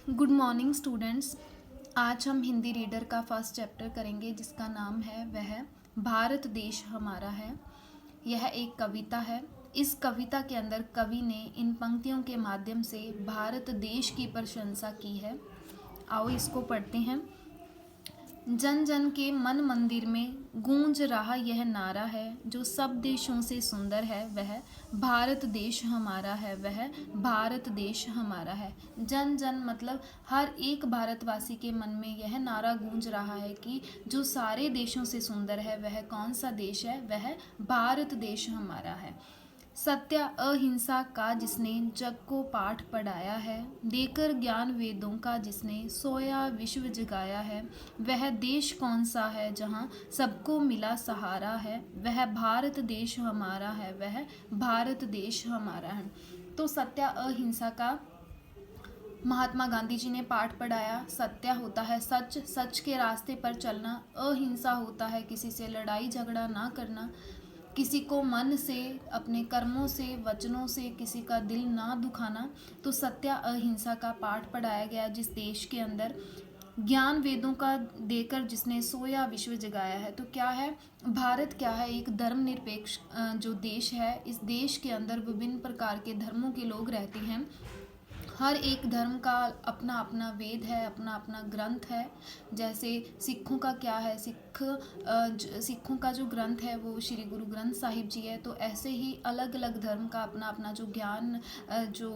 Good morning students. आज हम Hindi reader का फर्स्ट चैप्टर करेंगे जिसका नाम है वह भारत देश हमारा है। यह एक कविता है। इस कविता के अंदर कवि ने इन पंक्तियों के माध्यम से भारत देश की प्रशंसा की है। आओ इसको पढ़ते हैं। जन जन के मन मंदिर में गूंज रहा यह नारा है, जो सब देशों से सुंदर है वह भारत देश हमारा है, वह भारत देश हमारा है। जन जन मतलब हर एक भारतवासी के मन में यह नारा गूंज रहा है कि जो सारे देशों से सुंदर है वह कौन सा देश है, वह भारत देश हमारा है। सत्य अहिंसा का जिसने जग को पाठ पढ़ाया है, देकर ज्ञान वेदों का जिसने सोया विश्व जगाया है, वह देश कौन सा है जहाँ सबको मिला सहारा है, वह भारत देश हमारा है, वह भारत देश हमारा है। तो सत्य अहिंसा का महात्मा गांधी जी ने पाठ पढ़ाया। सत्य होता है सच, सच के रास्ते पर चलना। अहिंसा होता है किसी से लड़ाई झगड़ा ना करना, किसी को मन से, अपने कर्मों से, वचनों से किसी का दिल ना दुखाना। तो सत्य अहिंसा का पाठ पढ़ाया गया जिस देश के अंदर ज्ञान वेदों का देकर जिसने सोया विश्व जगाया है। तो क्या है भारत, क्या है एक धर्मनिरपेक्ष जो देश है। इस देश के अंदर विभिन्न प्रकार के धर्मों के लोग रहते हैं। हर एक धर्म का अपना अपना वेद है, अपना अपना ग्रंथ है। जैसे सिखों का क्या है, सिखों का जो ग्रंथ है वो श्री गुरु ग्रंथ साहिब जी है। तो ऐसे ही अलग अलग धर्म का अपना अपना जो ज्ञान, जो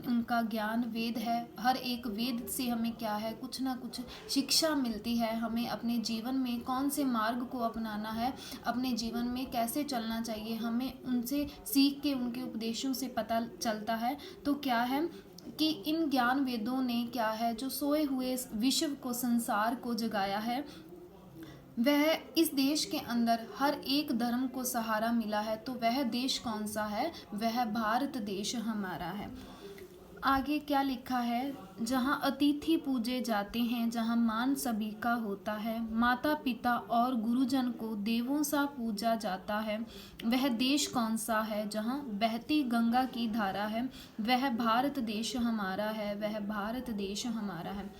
उनका ज्ञान वेद है। हर एक वेद से हमें क्या है, कुछ ना कुछ शिक्षा मिलती है। हमें अपने जीवन में कौन से मार्ग को अपनाना है, अपने जीवन में कैसे चलना चाहिए, हमें उनसे सीख के, उनके उपदेशों से पता चलता है। तो क्या है कि इन ज्ञान वेदों ने क्या है, जो सोए हुए विश्व को, संसार को जगाया है, वह इस देश के अंदर हर एक धर्म को सहारा मिला है। तो वह देश कौन सा है, वह भारत देश हमारा है। आगे क्या लिखा है, जहाँ अतिथि पूजे जाते हैं, जहाँ मान सभी का होता है, माता पिता और गुरुजन को देवों सा पूजा जाता है, वह देश कौन सा है जहाँ बहती गंगा की धारा है, वह भारत देश हमारा है, वह भारत देश हमारा है।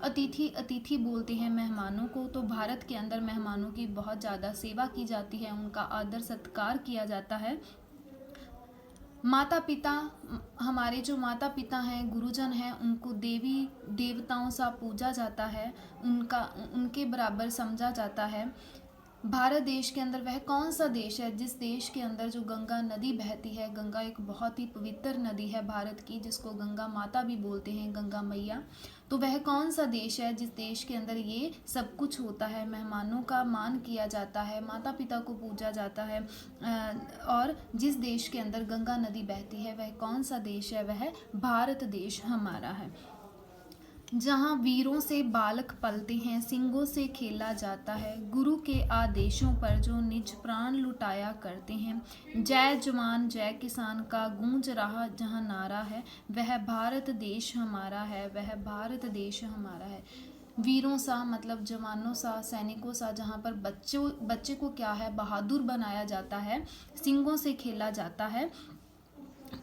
अतिथि, अतिथि बोलते हैं मेहमानों को। तो भारत के अंदर मेहमानों की बहुत ज़्यादा सेवा की जाती है, उनका आदर सत्कार किया जाता है। माता पिता, हमारे जो माता पिता हैं, गुरुजन हैं, उनको देवी देवताओं सा पूजा जाता है, उनके बराबर समझा जाता है। भारत देश के अंदर वह कौन सा देश है जिस देश के अंदर जो गंगा नदी बहती है। गंगा एक बहुत ही पवित्र नदी है भारत की, जिसको गंगा माता भी बोलते हैं, गंगा मैया। तो वह कौन सा देश है जिस देश के अंदर ये सब कुछ होता है, मेहमानों का मान किया जाता है, माता पिता को पूजा जाता है, और जिस देश के अंदर गंगा नदी बहती है, वह कौन सा देश है, वह भारत देश हमारा है। जहाँ वीरों से बालक पलते हैं, सिंगों से खेला जाता है, गुरु के आदेशों पर जो निज प्राण लुटाया करते हैं, जय जवान जय किसान का गूंज रहा जहाँ नारा है, वह भारत देश हमारा है, वह भारत देश हमारा है। वीरों सा मतलब जवानों सा, सैनिकों सा, जहाँ पर बच्चे को क्या है, बहादुर बनाया जाता है, सिंगों से खेला जाता है।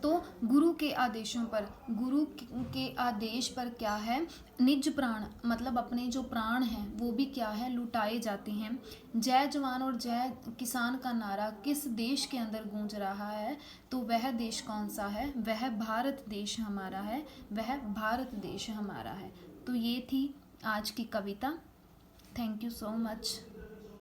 तो गुरु के आदेशों पर, गुरु के आदेश पर क्या है, निज प्राण मतलब अपने जो प्राण हैं वो भी क्या है, लुटाए जाते हैं। जय जवान और जय किसान का नारा किस देश के अंदर गूंज रहा है, तो वह देश कौन सा है, वह भारत देश हमारा है, वह भारत देश हमारा है। तो ये थी आज की कविता। Thank you so much.